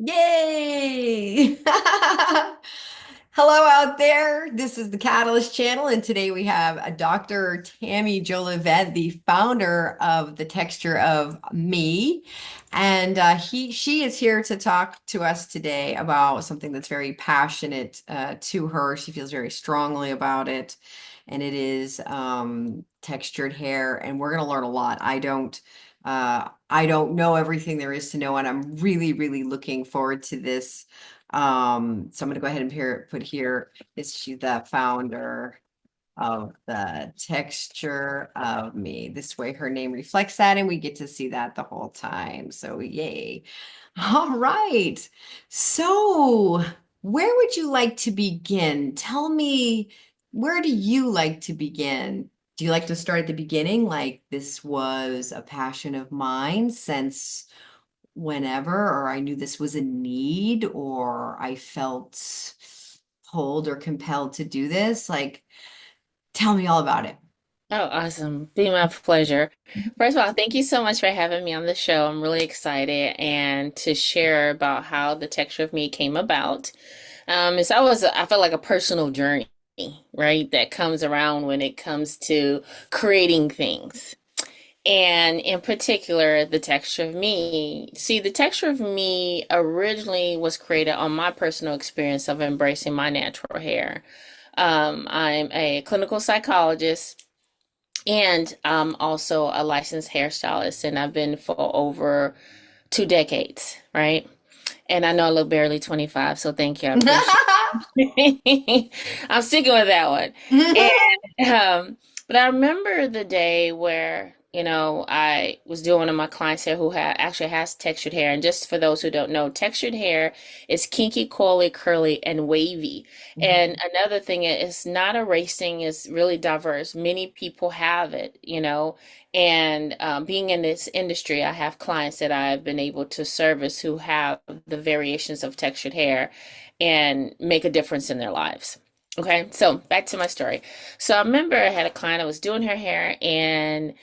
Yay! Hello out there. This is the Catalyst channel, and today we have a Dr. Tammy Jolivette, the founder of The Texture of Me. And she is here to talk to us today about something that's very passionate to her. She feels very strongly about it, and it is textured hair. And we're going to learn a lot. I don't know everything there is to know, and I'm really, really looking forward to this. So I'm going to go ahead and put here is she the founder of the texture of me. This way her name reflects that, and we get to see that the whole time. So yay. All right. So where would you like to begin? Tell me, where do you like to begin? Do you like to start at the beginning? Like this was a passion of mine since whenever, or I knew this was a need, or I felt pulled or compelled to do this? Like, tell me all about it. Oh, awesome. Be my pleasure. First of all, thank you so much for having me on the show. I'm really excited and to share about how the texture of me came about. I felt like a personal journey, right? That comes around when it comes to creating things. And in particular, the texture of me. See, the texture of me originally was created on my personal experience of embracing my natural hair. I'm a clinical psychologist and I'm also a licensed hairstylist, and I've been for over 2 decades, right? And I know I look barely 25, so thank you. I appreciate it. I'm sticking with that one. But I remember the day where, I was doing one of my clients here who actually has textured hair. And just for those who don't know, textured hair is kinky, coily, curly, and wavy. And another thing is it's not a race thing, it's really diverse. Many people have it, And being in this industry, I have clients that I've been able to service who have the variations of textured hair and make a difference in their lives. Okay, so back to my story. So I remember I had a client, I was doing her hair, and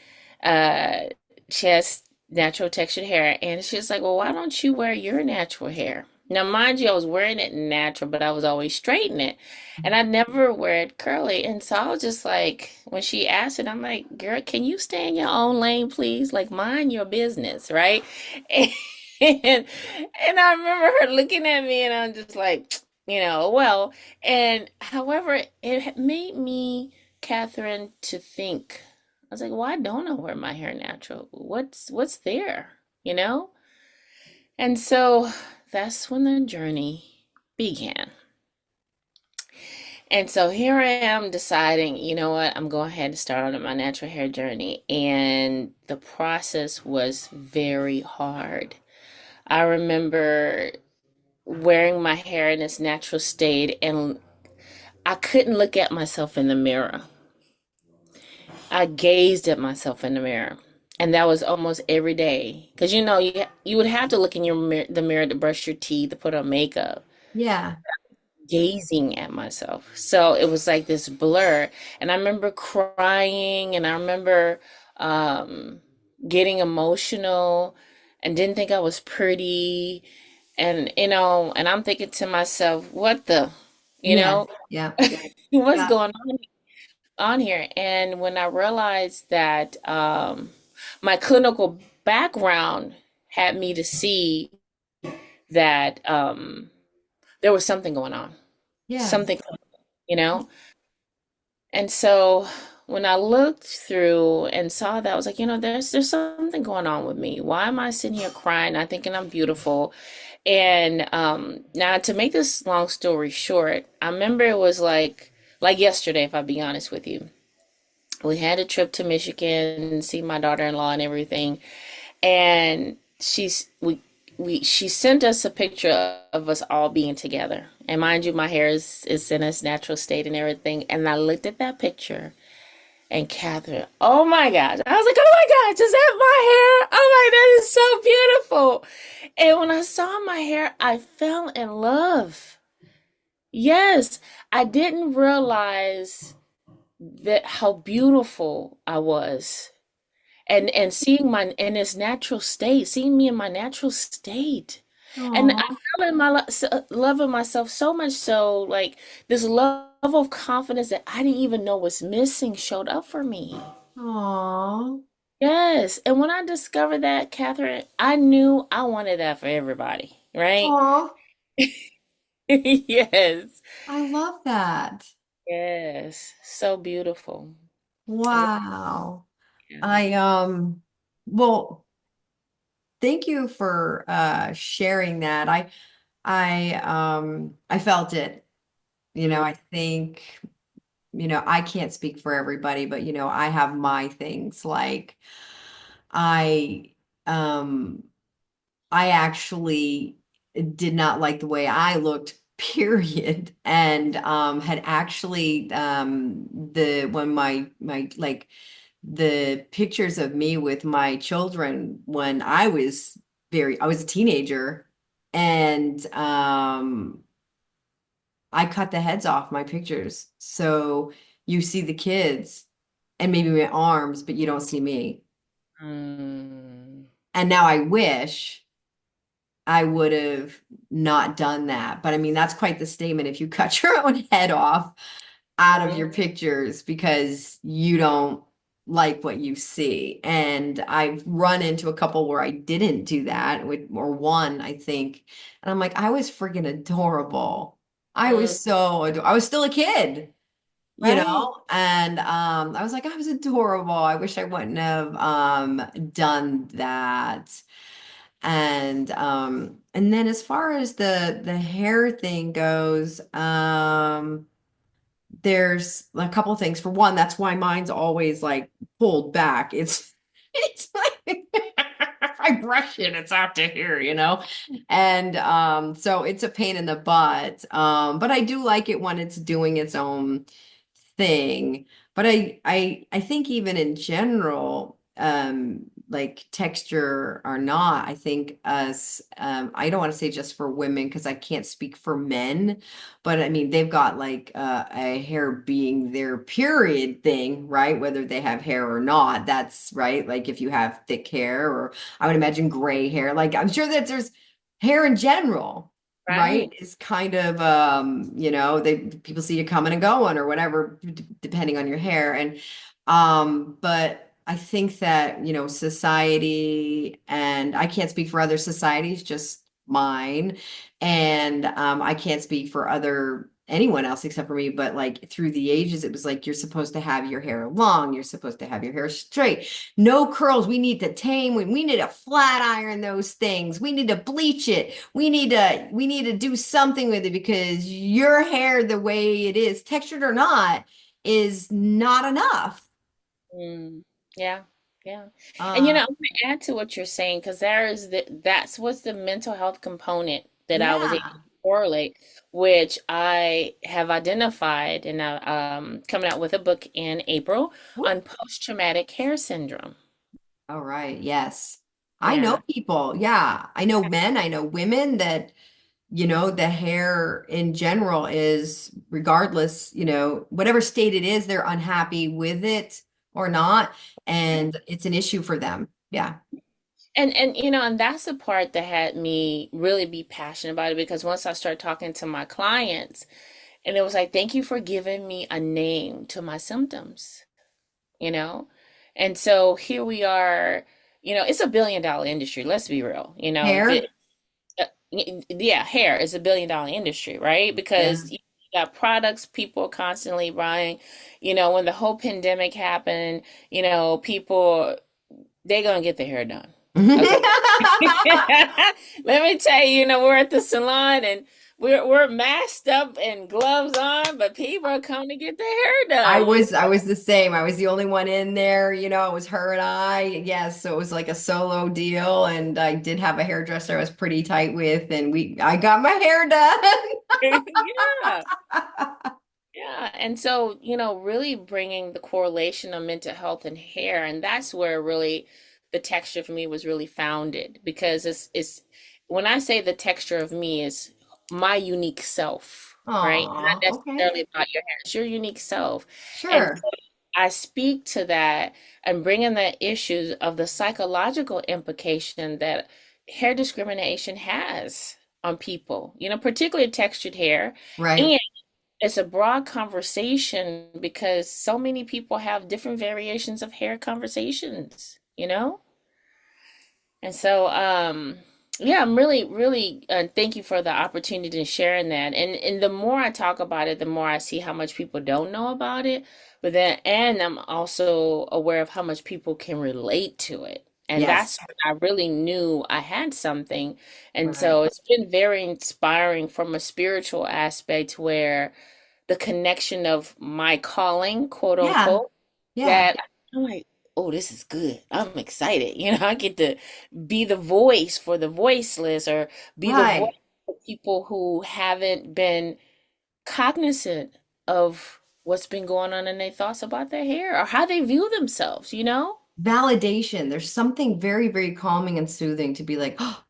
uh, she has natural textured hair, and she's like, "Well, why don't you wear your natural hair?" Now, mind you, I was wearing it natural, but I was always straightening it, and I never wear it curly. And so I was just like, when she asked it, I'm like, "Girl, can you stay in your own lane, please? Like, mind your business, right?" And and I remember her looking at me, and I'm just like, well, and however, it made me, Catherine, to think. I was like, why don't I wear my hair natural? What's there, you know? And so that's when the journey began. And so here I am deciding, you know what, I'm going ahead and start on my natural hair journey. And the process was very hard. I remember wearing my hair in its natural state, and I couldn't look at myself in the mirror. I gazed at myself in the mirror. And that was almost every day. Because you would have to look in the mirror to brush your teeth, to put on makeup, Yeah. gazing at myself. So it was like this blur. And I remember crying, and I remember um, getting emotional and didn't think I was pretty. And I'm thinking to myself, what the, you Yeah. know, Yeah. what's Yeah. going on here? And when I realized that my clinical background had me to see that there was something going on, Yeah. something, you know? And so when I looked through and saw that, I was like, there's something going on with me. Why am I sitting here crying, not thinking I'm beautiful? And now to make this long story short, I remember it was like yesterday, if I be honest with you. We had a trip to Michigan, see my daughter-in-law and everything. And she sent us a picture of us all being together. And mind you, my hair is in its natural state and everything. And I looked at that picture, and Catherine, oh my gosh. I was like, oh my gosh, is that my hair? Oh my, that is so beautiful. And when I saw my hair, I fell in love. Yes, I didn't realize that how beautiful I was, and seeing my in its natural state, seeing me in my natural state. And I Oh, fell in love with myself so much so, like this level of confidence that I didn't even know was missing showed up for me. oh, Yes. And when I discovered that, Catherine, I knew I wanted that for everybody, right? oh, Yes. I love that. Yes. So beautiful. I really Wow. am. I well, thank you for sharing that. I felt it. Mm, I think, I can't speak for everybody, but I have my things like I um I actually did not like the way I looked, period. And had actually the when my like the pictures of me with my children when I was a teenager, and I cut the heads off my pictures. So you see the kids and maybe my arms, but you don't see me. mm, And now I wish I would have not done that. But I mean, that's quite the statement if you cut your own head off out of mhm, your pictures because you don't like what you see. And I've run into a couple where I didn't do that, or one, I think. And I'm like, I was freaking adorable. mm, I was still a kid, right. and I was like, I was adorable. I wish I wouldn't have done that. And then as far as the hair thing goes, there's a couple of things. For one, that's why mine's always like pulled back. It's like if I brush it, it's out to here. And so it's a pain in the butt. But I do like it when it's doing its own thing. But I think even in general, like texture or not, I think us, I don't want to say just for women because I can't speak for men, but I mean they've got like a hair being their period thing, right? Whether they have hair or not, that's right. Like if you have thick hair, or I would imagine gray hair, like I'm sure that there's hair in general, right, Right. is kind of they people see you coming and going or whatever depending on your hair. And but I think that society, and I can't speak for other societies, just mine, and I can't speak for other anyone else except for me, but like through the ages it was like you're supposed to have your hair long, you're supposed to have your hair straight, no curls. We need to tame. We need to flat iron those things. We need to bleach it. We need to do something with it because your hair, the way it is, textured or not, is not enough. Mm, yeah, yeah. And Uh, I'm going to add to what you're saying because that's what's the mental health component that I was able yeah. to correlate, which I have identified and coming out with a book in April Whoop. on post-traumatic hair syndrome. All right. Yes. I know Yeah. people. Yeah. I know men. I know women that the hair in general is, regardless, whatever state it is, they're unhappy with it or not. Right. And it's an issue for them. Yeah. And that's the part that had me really be passionate about it because once I started talking to my clients, and it was like, thank you for giving me a name to my symptoms, you know? And so here we are, it's a billion-dollar industry, let's be real. If it Hair. yeah, hair is a billion-dollar industry, right? Yeah. Because you got products people are constantly buying. When the whole pandemic happened, people they're gonna get their hair done. Okay. Let me tell you, we're at the salon and we're masked up and gloves on, but people are coming to get their hair I done. was I was the same. I was the only one in there, it was her and I. Yes, so it was like a solo deal, and I did have a hairdresser I was pretty tight with, and I got my hair Yeah. done. Yeah, and so, really bringing the correlation of mental health and hair, and that's where really the texture for me was really founded because it's when I say the texture of me is my unique self, right? Aw, Not okay. necessarily about your hair, it's your unique self. And Sure. so I speak to that and bring in the issues of the psychological implication that hair discrimination has on people, particularly textured hair. Right. And it's a broad conversation because so many people have different variations of hair conversations. And so, yeah, I'm really, really thank you for the opportunity to sharing that. And the more I talk about it, the more I see how much people don't know about it. But then, and I'm also aware of how much people can relate to it. And that's Yes. when I really knew I had something. And Right. so it's been very inspiring from a spiritual aspect where the connection of my calling, quote Yeah. unquote, Yeah. that I'm like, oh, this is good. I'm excited. I get to be the voice for the voiceless or be the voice Right. for people who haven't been cognizant of what's been going on in their thoughts about their hair or how they view themselves. Validation. There's something very, very calming and soothing to be like, oh,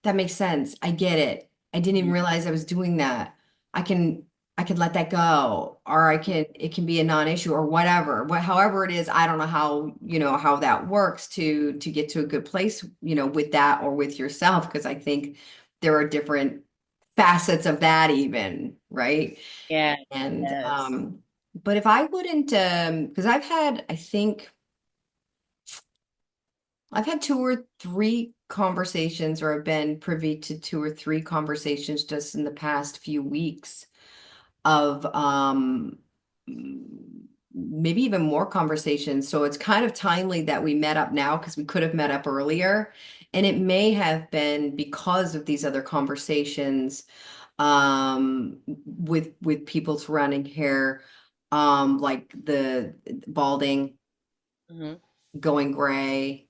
that makes sense. I get it. I didn't even Mhm. realize I was doing that. I can I can let that go, or it can be a non-issue or whatever. However it is, I don't know how, how that works to get to a good place, with that or with yourself, because I think there are different facets of that even, right? Yeah, And yes. but if I wouldn't because I've had two or three conversations, or I've been privy to two or three conversations just in the past few weeks of maybe even more conversations. So it's kind of timely that we met up now because we could have met up earlier. And it may have been because of these other conversations with people surrounding hair, like the balding, Hmm. going gray,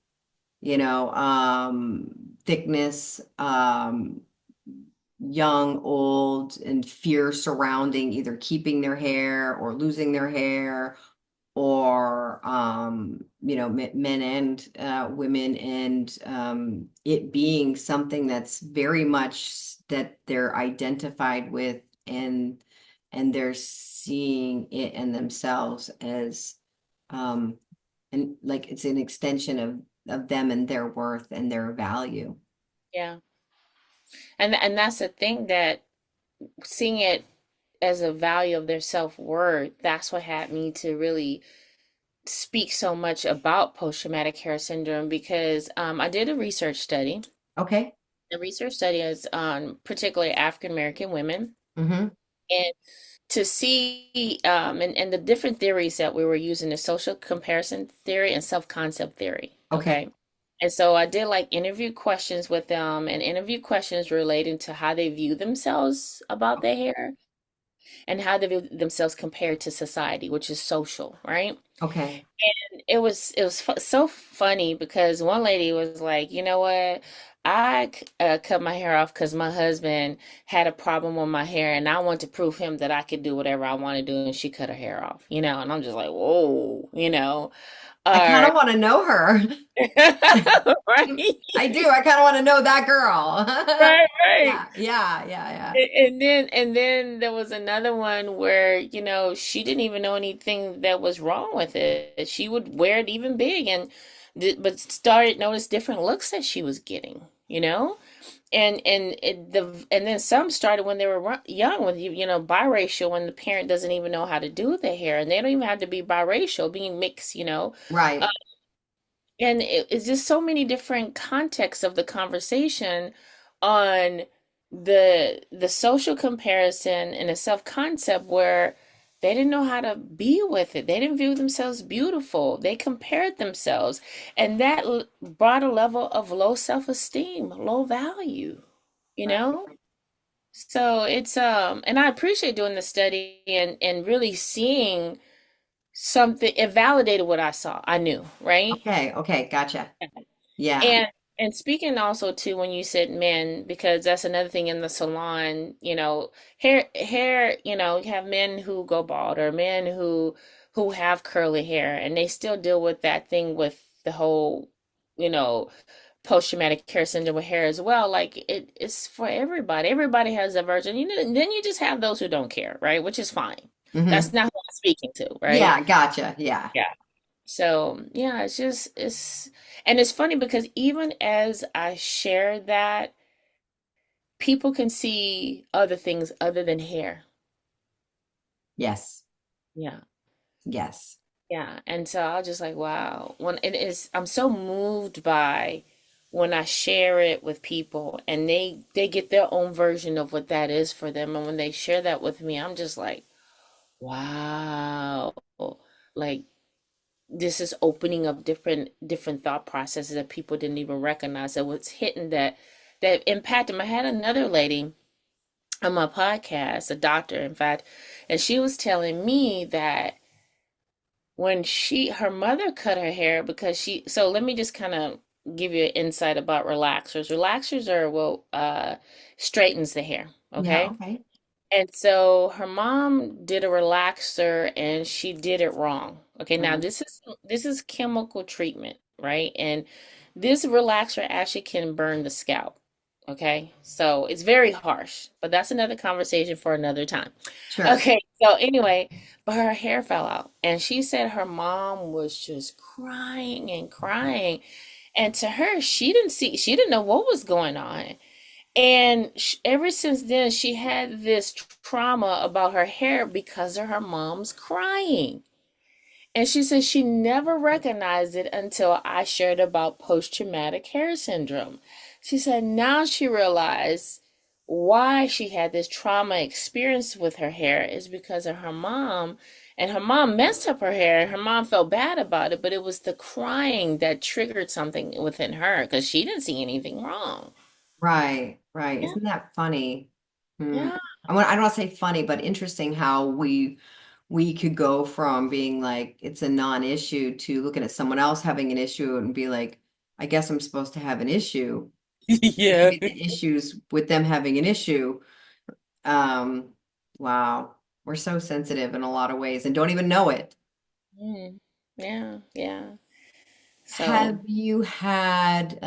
thickness, young, old, and fear surrounding either keeping their hair or losing their hair, or men and women, and it being something that's very much that they're identified with, and they're seeing it and themselves as um and like it's an extension of them and their worth and their value. Yeah. And that's the thing that seeing it as a value of their self-worth, that's what had me to really speak so much about post-traumatic hair syndrome because I did a research study. Okay. The research study is on particularly African American women, Mm-hmm. and to see and the different theories that we were using, the social comparison theory and self-concept theory. Okay. Okay. And so I did like interview questions with them and interview questions relating to how they view themselves about their hair and how they view themselves compared to society, which is social, right? Okay. It was so funny because one lady was like, you know what? I cut my hair off because my husband had a problem with my hair, and I want to prove him that I could do whatever I want to do. And she cut her hair off. And I'm just like, whoa. I kind Or of want to know her. right, I do. I kind of want to know that girl. right, right. Yeah, yeah, yeah, yeah. And then there was another one where, she didn't even know anything that was wrong with it. She would wear it even big and but started notice different looks that she was getting. And then some started when they were young with biracial when the parent doesn't even know how to do their hair and they don't even have to be biracial, being mixed. Right. And it's just so many different contexts of the conversation on the social comparison and the self-concept where they didn't know how to be with it. They didn't view themselves beautiful. They compared themselves, and that brought a level of low self-esteem, low value, you Right. know? So and I appreciate doing the study and really seeing something. It validated what I saw. I knew, right? Okay. Okay. Gotcha. Yeah. And speaking also too when you said men, because that's another thing in the salon, hair, you have men who go bald or men who have curly hair and they still deal with that thing with the whole, you know, post-traumatic hair syndrome with hair as well. Like it's for everybody. Everybody has a version. And then you just have those who don't care, right? Which is fine. That's Hmm. not who I'm speaking to, right? Yeah. Gotcha. Yeah. Yeah. So yeah, and it's funny because even as I share that, people can see other things other than hair. Yes. Yeah. Yes. Yeah. And so I was just like, wow. When it is, I'm so moved by when I share it with people and they get their own version of what that is for them. And when they share that with me, I'm just like, wow. Like this is opening up different thought processes that people didn't even recognize that was hitting that impacted them. I had another lady on my podcast, a doctor, in fact, and she was telling me that when her mother cut her hair because so let me just kind of give you an insight about relaxers. Relaxers are straightens the hair, Yeah. okay? Okay. And so her mom did a relaxer and she did it wrong. Okay, now Mm. this is chemical treatment, right? And this relaxer actually can burn the scalp. Okay? So it's very harsh, but that's another conversation for another time. Sure. Okay, so anyway, but her hair fell out and she said her mom was just crying and crying. And to her, she didn't know what was going on. And ever since then, she had this trauma about her hair because of her mom's crying. And she said she never recognized it until I shared about post-traumatic hair syndrome. She said now she realized why she had this trauma experience with her hair is because of her mom. And her mom messed up her hair, and her mom felt bad about it, but it was the crying that triggered something within her because she didn't see anything wrong. Right. Right. Yeah, Isn't that funny? Hmm. yeah. I don't want to say funny, but interesting how we could go from being like it's a non-issue to looking at someone else having an issue and be like, I guess I'm supposed to have an issue. Yeah. Maybe the issues with them having an issue. Um, wow. We're so sensitive in a lot of ways and don't even know it. Mm. Yeah, yeah. So, Have you had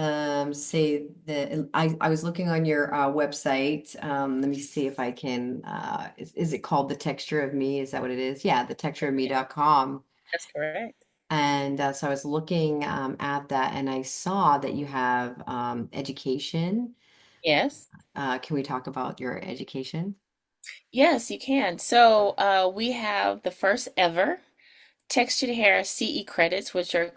say the I was looking on your website. Let me see if I can is it called The Texture of Me? Is that what it is? Yeah, thetextureofme.com. that's correct. And so I was looking at that and I saw that you have education. Yes. Can we talk about your education? Yes, you can. So, we have the first ever textured hair CE credits, which are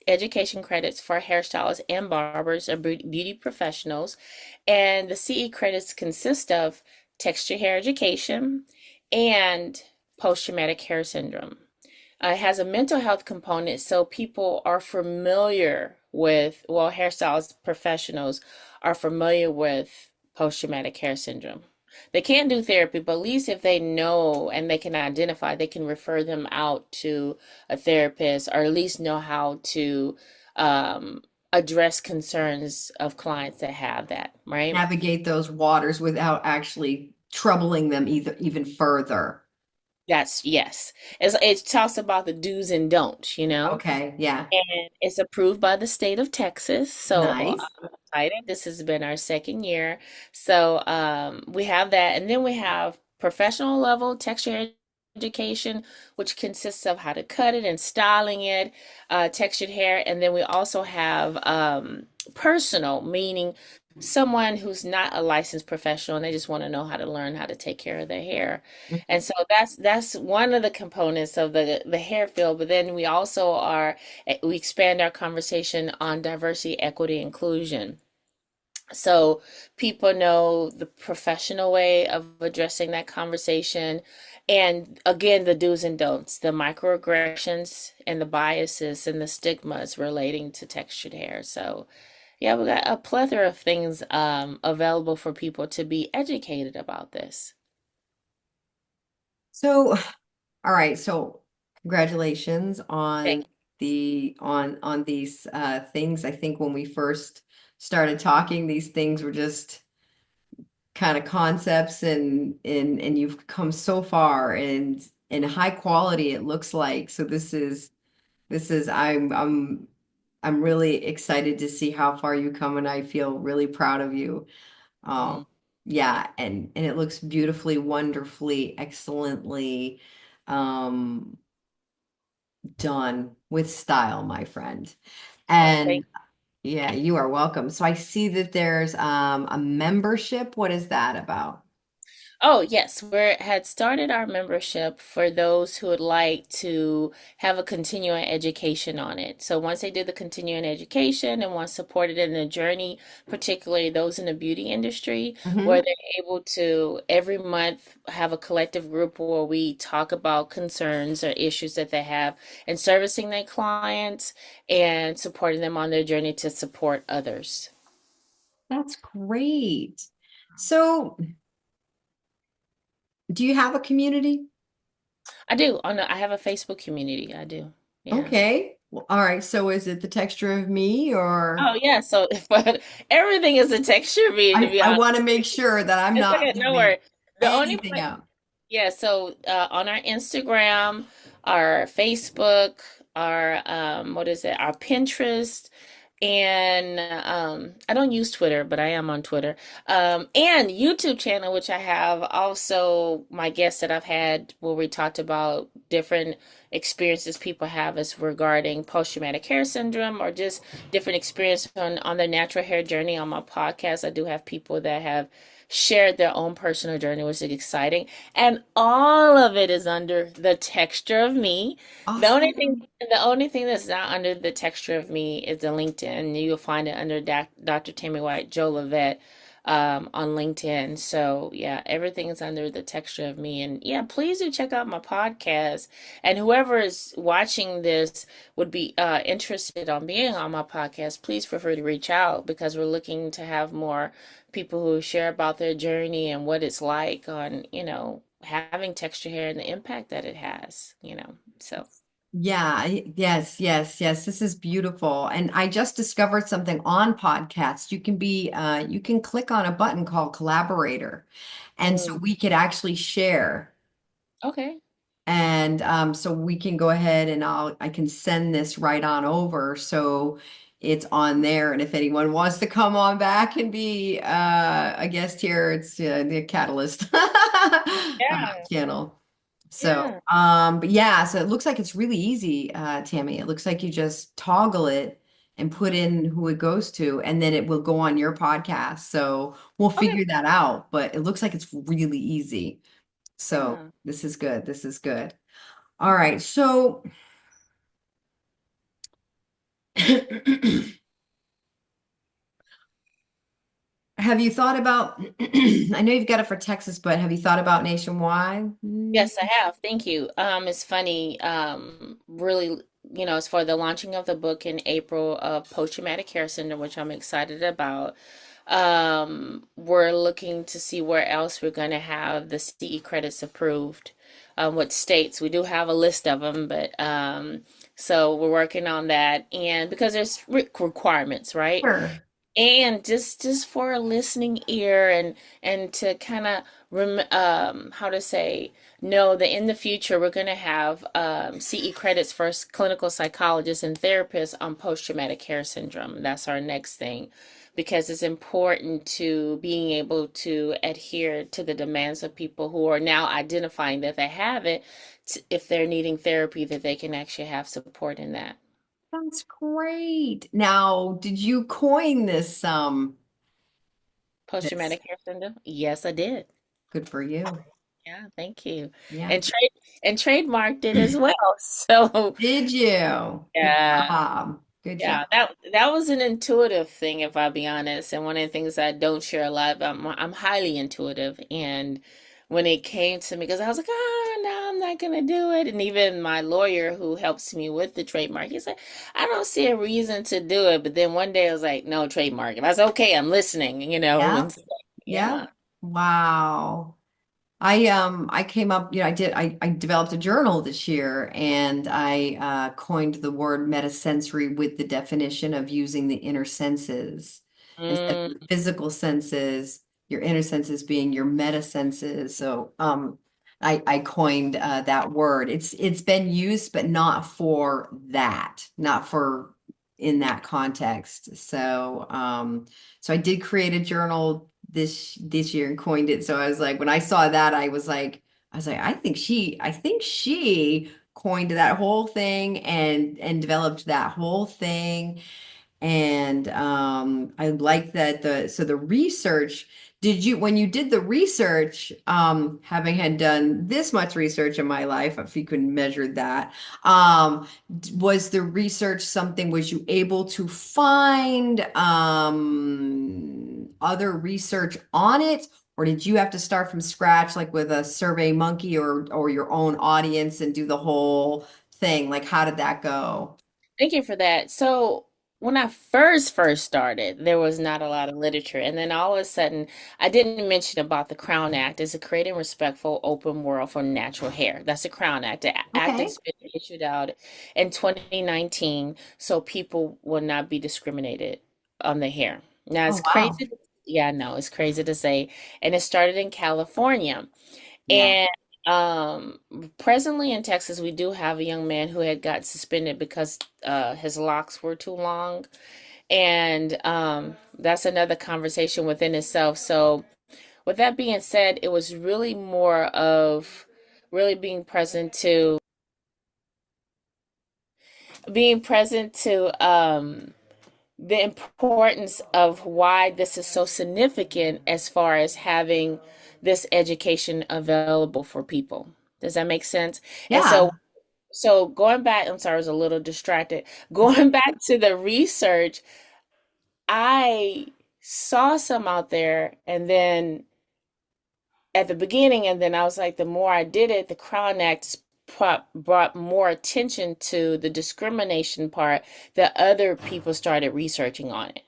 education credits for hairstylists and barbers or beauty professionals. And the CE credits consist of textured hair education and post-traumatic hair syndrome. It has a mental health component, so people are familiar with, well, hairstylist professionals are familiar with post-traumatic hair syndrome. They can't do therapy, but at least if they know and they can identify, they can refer them out to a therapist or at least know how to address concerns of clients that have that, right? Navigate those waters without actually troubling them even further. That's yes. It talks about the do's and don'ts, you know? Okay, yeah. And it's approved by the state of Texas. So Nice. I'm excited. This has been our second year. So we have that. And then we have professional level texture education, which consists of how to cut it and styling it, textured hair. And then we also have personal, meaning someone who's not a licensed professional and they just want to know how to learn how to take care of their hair. And so that's one of the components of the hair field. But then we expand our conversation on diversity, equity, inclusion. So people know the professional way of addressing that conversation. And again, the do's and don'ts, the microaggressions and the biases and the stigmas relating to textured hair. So yeah, we got a plethora of things available for people to be educated about this. So, all right. So, congratulations Thank on on these things. I think when we first started talking, these things were just kind of concepts and you've come so far and in high quality it looks like. So this is I'm really excited to see how far you come and I feel really proud of you. you. Yeah, and it looks beautifully, wonderfully, excellently. Um, done with style, my friend. Oh, thank And yeah, you are welcome. So I see that there's a membership. What is that about? Oh, yes, we had started our membership for those who would like to have a continuing education on it. So once they did the continuing education and once supported in the journey, particularly those in the beauty industry, where Hmm. they're able to every month have a collective group where we talk about concerns or issues that they have and servicing their clients and supporting them on their journey to support others. That's great. So, do you have a community? I do. I have a Facebook community. I do. Yeah. Okay. Well, all right. So is it the texture of me or Oh yeah, so but everything is a texture bead to be I honest. want to make sure that I'm It's not okay, no leaving worry. The only anything place, out. yeah, so on our Instagram, our Facebook, our what is it, our Pinterest, and I don't use Twitter, but I am on Twitter. And YouTube channel, which I have also my guests that I've had where we talked about different experiences people have as regarding post-traumatic hair syndrome or just different experience on their natural hair journey on my podcast. I do have people that have shared their own personal journey, which is exciting. And all of it is under the texture of me. The only thing Awesome. the only thing that's not under the texture of me is the LinkedIn. You'll find it under Dr. Tammy White, Jolivette, on LinkedIn. So yeah, everything is under the texture of me. And yeah, please do check out my podcast. And whoever is watching this would be interested on being on my podcast, please feel free to reach out because we're looking to have more people who share about their journey and what it's like on, having texture hair and the impact that it has. So. Yeah, yes, yes, yes. This is beautiful. And I just discovered something on podcasts. You can click on a button called collaborator. And so Mm, we could actually share. okay. And so we can go ahead and I can send this right on over. So it's on there. And if anyone wants to come on back and be a guest here, it's the Catalyst Yeah. channel. So, Yeah. but yeah, so it looks like it's really easy, Tammy. It looks like you just toggle it and put in who it goes to, and then it will go on your podcast. So we'll Okay. figure that out, but it looks like it's really easy. So Yeah. this is good. This is good. All right. So have you thought about, I know you've got it for Texas, but have you thought about nationwide? Mm. Yes, I have. Thank you. It's funny. Really, it's for the launching of the book in April of post-traumatic hair syndrome, which I'm excited about. We're looking to see where else we're going to have the CE credits approved. What states? We do have a list of them, but so we're working on that, and because there's requirements, right? Sure. And just for a listening ear and to kind of how to say know that in the future we're going to have CE credits for clinical psychologists and therapists on post-traumatic hair syndrome. That's our next thing because it's important to being able to adhere to the demands of people who are now identifying that they have it, if they're needing therapy, that they can actually have support in that. That's great. Now, did you coin this? Post-traumatic hair syndrome? Yes, I did. Good for you. Yeah, thank you. Yeah. And trademarked it as well. So Did you? Good yeah, job. Good job. yeah, that was an intuitive thing, if I'll be honest. And one of the things I don't share a lot about, I'm highly intuitive. And when it came to me, because I was like, no, I'm not gonna do it. And even my lawyer who helps me with the trademark, he said, I don't see a reason to do it. But then one day I was like, no, trademark. And I said, okay, I'm listening. Yeah. And so, Yeah. yeah. Wow. I came up, I developed a journal this year and I coined the word metasensory with the definition of using the inner senses instead of Mm, the physical senses, your inner senses being your meta senses. So I coined that word. It's been used, but not for that, not for in that context. So I did create a journal this year and coined it. So I was like, when I saw that, I was like, I think she coined that whole thing and developed that whole thing. And I like that the research, did you, when you did the research, having had done this much research in my life, if you can measure that, was the research something, was you able to find other research on it? Or did you have to start from scratch, like with a survey monkey or your own audience and do the whole thing? Like, how did that go? Thank you for that. So when I first started, there was not a lot of literature, and then all of a sudden, I didn't mention about the Crown Act. It's a creating respectful, open world for natural hair. That's the Crown Act. The act Okay. has been issued out in 2019, so people will not be discriminated on the hair. Now Oh, it's wow. crazy. Yeah, I know it's crazy to say, and it started in California. Yeah. And um, presently in Texas, we do have a young man who had got suspended because his locks were too long. And that's another conversation within itself. So, with that being said, it was really more of really being present to the importance of why this is so significant as far as having this education available for people. Does that make sense? And so Yeah. So going back, I'm sorry, I was a little distracted. Going back to the research, I saw some out there and then at the beginning, and then I was like, the more I did it, the Crown Act brought more attention to the discrimination part that other people started researching on it,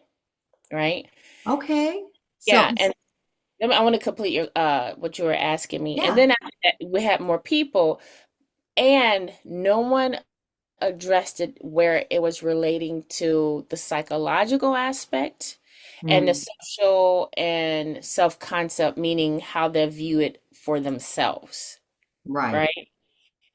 right? Okay. So, Yeah, and I want to complete your what you were asking me. And yeah. then after that, we had more people and no one addressed it where it was relating to the psychological aspect and the Hmm. social and self-concept, meaning how they view it for themselves, Right. right?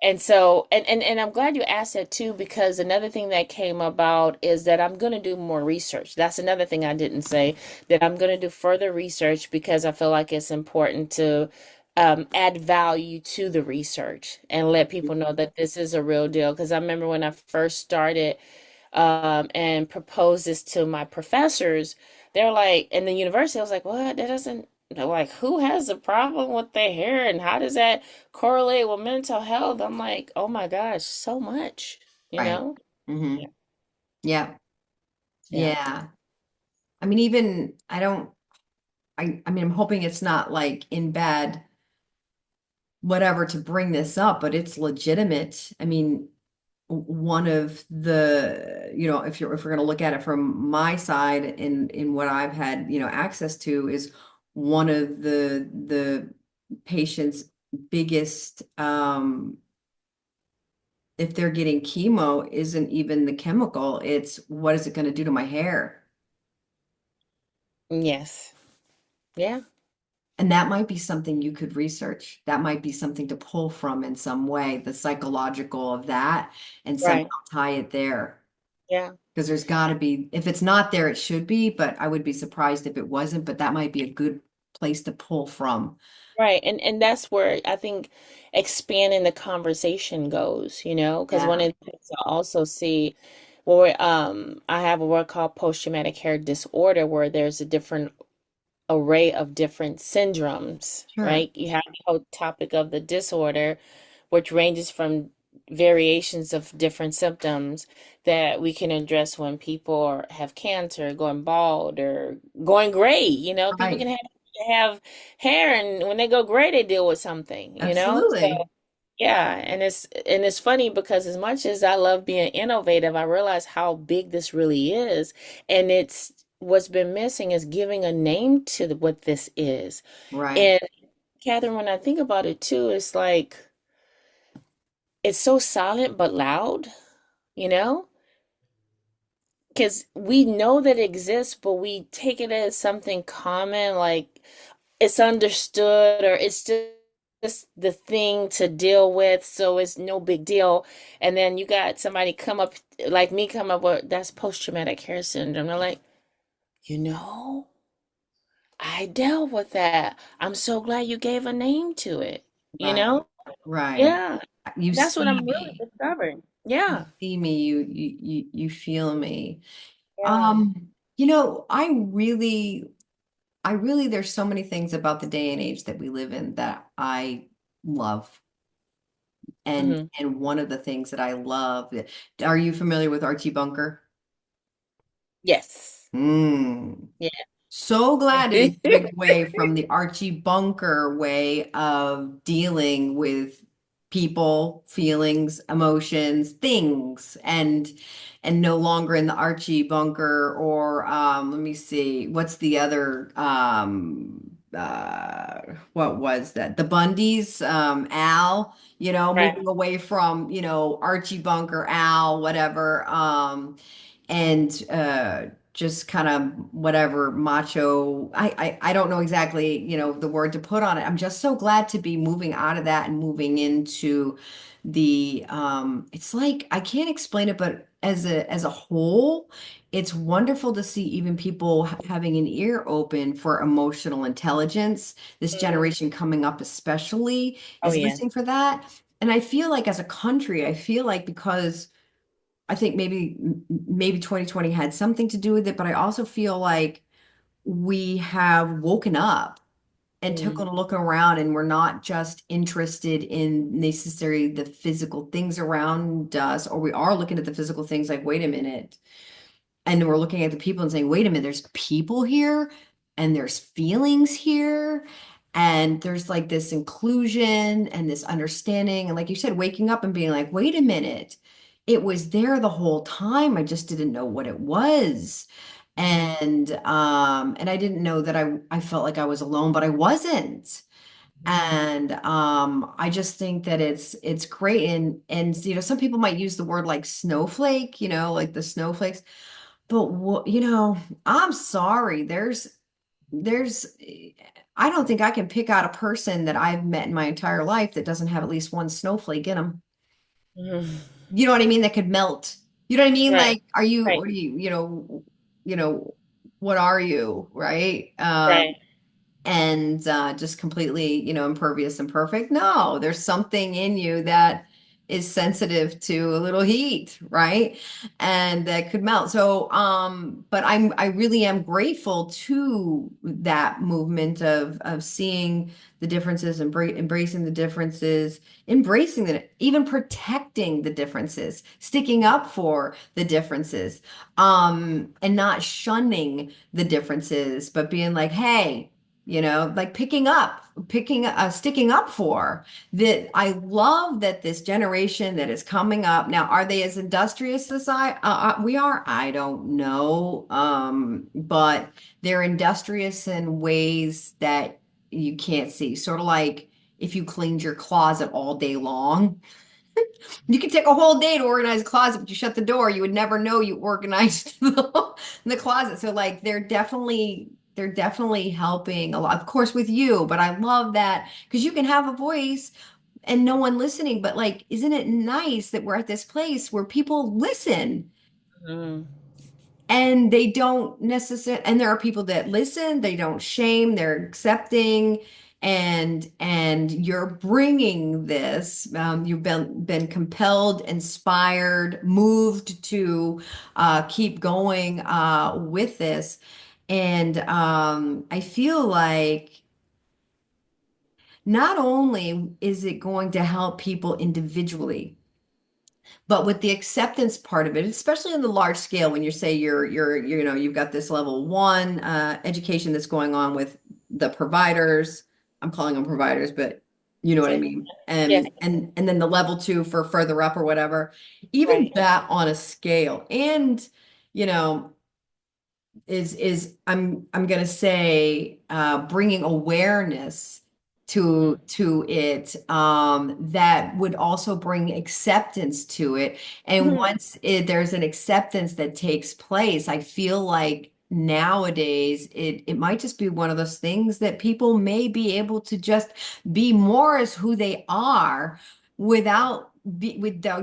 And so, and I'm glad you asked that too, because another thing that came about is that I'm going to do more research. That's another thing I didn't say, that I'm going to do further research because I feel like it's important to add value to the research and let people know that this is a real deal. Because I remember when I first started and proposed this to my professors, they're like, in the university, I was like, what? That doesn't, they're like, who has a problem with their hair and how does that correlate with mental health? I'm like, oh my gosh, so much, you Right. know? Hmm. Yeah. Yeah. Yeah. Yeah. I mean, even I don't, I mean, I'm hoping it's not like in bad whatever to bring this up, but it's legitimate. I mean, one of the, if we're going to look at it from my side in what I've had, access to is one of the patient's biggest, if they're getting chemo, isn't even the chemical, it's what is it going to do to my hair? Yes. Yeah. And that might be something you could research. That might be something to pull from in some way, the psychological of that, and somehow Right. tie it there. Yeah. Because there's got to be, if it's not there, it should be, but I would be surprised if it wasn't, but that might be a good place to pull from. Right. And that's where I think expanding the conversation goes, because one Yeah, of the things I also see where I have a word called post-traumatic hair disorder where there's a different array of different syndromes, sure. right? You have the whole topic of the disorder, which ranges from variations of different symptoms that we can address when people have cancer, going bald, or going gray. People Right. can have hair, and when they go gray, they deal with something. Absolutely. Yeah, and it's funny because as much as I love being innovative, I realize how big this really is, and it's what's been missing is giving a name to what this is. Right. And Catherine, when I think about it too, it's like it's so silent but loud, you know? Because we know that it exists, but we take it as something common, like it's understood or it's just the thing to deal with, so it's no big deal. And then you got somebody come up like me come up with that's post-traumatic hair syndrome. They're like, you know, I dealt with that. I'm so glad you gave a name to it, you Right. know? right. Yeah. You That's what see I'm really me. discovering. You Yeah. see me. You feel me. Yeah. I really, there's so many things about the day and age that we live in that I love. And Hmm. and one of the things that I love, are you familiar with Archie Bunker? Yes. Mm. Yeah. So glad to be moving away from the Archie Bunker way of dealing with people, feelings, emotions, things, and no longer in the Archie Bunker or let me see, what's the other what was that? The Bundys, Al, Right. moving away from, Archie Bunker, Al, whatever. And just kind of whatever macho. I don't know exactly, the word to put on it. I'm just so glad to be moving out of that and moving into the it's like I can't explain it, but as a whole, it's wonderful to see even people having an ear open for emotional intelligence. This Mm. generation coming up especially Oh, is yeah. listening for that. And I feel like as a country, I feel like because I think maybe 2020 had something to do with it, but I also feel like we have woken up and took a Mm. look around and we're not just interested in necessarily the physical things around us, or we are looking at the physical things like, wait a minute. And we're looking at the people and saying, wait a minute, there's people here and there's feelings here. And there's like this inclusion and this understanding. And like you said, waking up and being like, wait a minute, it was there the whole time. I just didn't know what it was. Mm. And I didn't know that I felt like I was alone, but I wasn't. And I just think that it's great. And some people might use the word like snowflake, like the snowflakes. But I'm sorry. There's I don't think I can pick out a person that I've met in my entire life that doesn't have at least one snowflake in them. Mm. You know what I mean? That could melt. You know what I mean? Right. Like, are you, Right. what are you know, what are you, right? Right. And just completely, impervious and perfect. No, there's something in you that is sensitive to a little heat, right? And that could melt. So, but I really am grateful to that movement of seeing the differences, embracing the differences, embracing the, even protecting the differences, sticking up for the differences, and not shunning the differences, but being like, hey, like sticking up for that. I love that this generation that is coming up now, are they as industrious as we are? I don't know. But they're industrious in ways that you can't see. Sort of like if you cleaned your closet all day long, you could take a whole day to organize a closet, but you shut the door, you would never know you organized the closet. So like they're definitely helping a lot, of course, with you, but I love that because you can have a voice and no one listening. But like, isn't it nice that we're at this place where people listen? Mm. And they don't necessarily, and there are people that listen, they don't shame, they're accepting, and you're bringing this. You've been compelled, inspired, moved to keep going with this. And I feel like not only is it going to help people individually, but with the acceptance part of it, especially in the large scale, when you say you've got this level one education that's going on with the providers. I'm calling them providers, but you know what I Yes. mean. Yes. And then the level two for further up or whatever. Even Right. that on a scale, and you know is I'm gonna say bringing awareness Mm. to it, that would also bring acceptance to it. And Mhm. once there's an acceptance that takes place, I feel like nowadays it might just be one of those things that people may be able to just be more as who they are without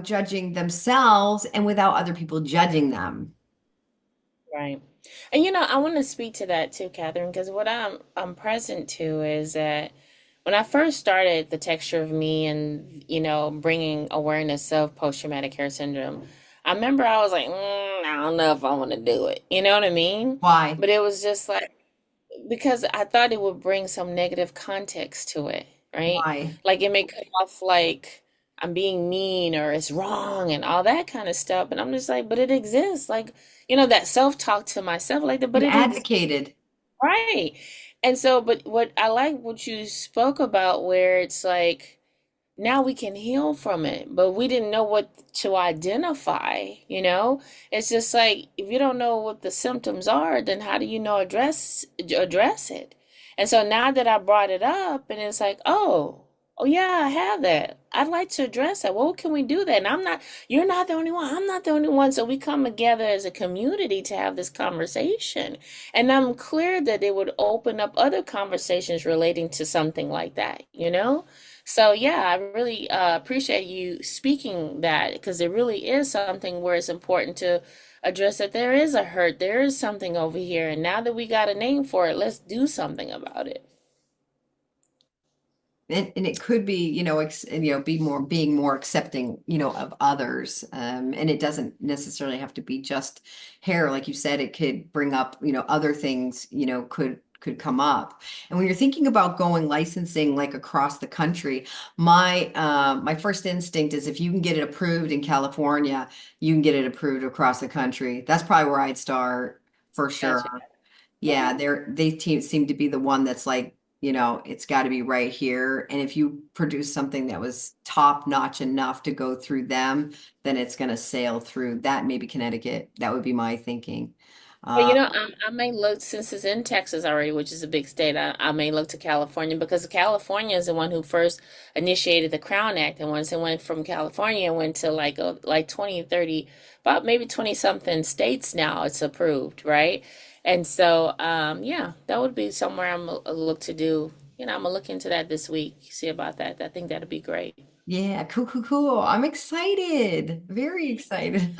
judging themselves and without other people judging them. Right. And I want to speak to that too, Catherine, because what I'm present to is that when I first started the texture of me and, bringing awareness of post-traumatic hair syndrome, I remember I was like, I don't know if I want to do it. You know what I mean? Why? But it was just like, because I thought it would bring some negative context to it, right? Why? Like it may come off like I'm being mean or it's wrong and all that kind of stuff. And I'm just like, but it exists. Like, that self-talk to myself, like that, but You it exists. advocated. Right. And so, but what I like what you spoke about, where it's like, now we can heal from it, but we didn't know what to identify, you know? It's just like if you don't know what the symptoms are, then how do you know address it? And so now that I brought it up and it's like, oh yeah, I have that. I'd like to address that. Well, can we do that? And you're not the only one. I'm not the only one. So we come together as a community to have this conversation. And I'm clear that it would open up other conversations relating to something like that, you know? So yeah, I really appreciate you speaking that because it really is something where it's important to address that there is a hurt, there is something over here, and now that we got a name for it, let's do something about it. And it could be, being more accepting, of others. And it doesn't necessarily have to be just hair. Like you said, it could bring up, other things, could come up. And when you're thinking about going licensing like across the country, my first instinct is if you can get it approved in California, you can get it approved across the country. That's probably where I'd start for Gotcha. sure. Yeah, Okay. they seem to be the one that's like, it's got to be right here. And if you produce something that was top notch enough to go through them, then it's going to sail through that, maybe Connecticut. That would be my thinking. Well, Uh, I may look, since it's in Texas already, which is a big state, I may look to California because California is the one who first initiated the Crown Act. And once it went from California, it went to like 20, 30, about maybe 20 something states now it's approved, right? And so, yeah, that would be somewhere look to do. I'm gonna look into that this week, see about that. I think that'd be great. yeah, cool, cool, cool. I'm excited. Very excited.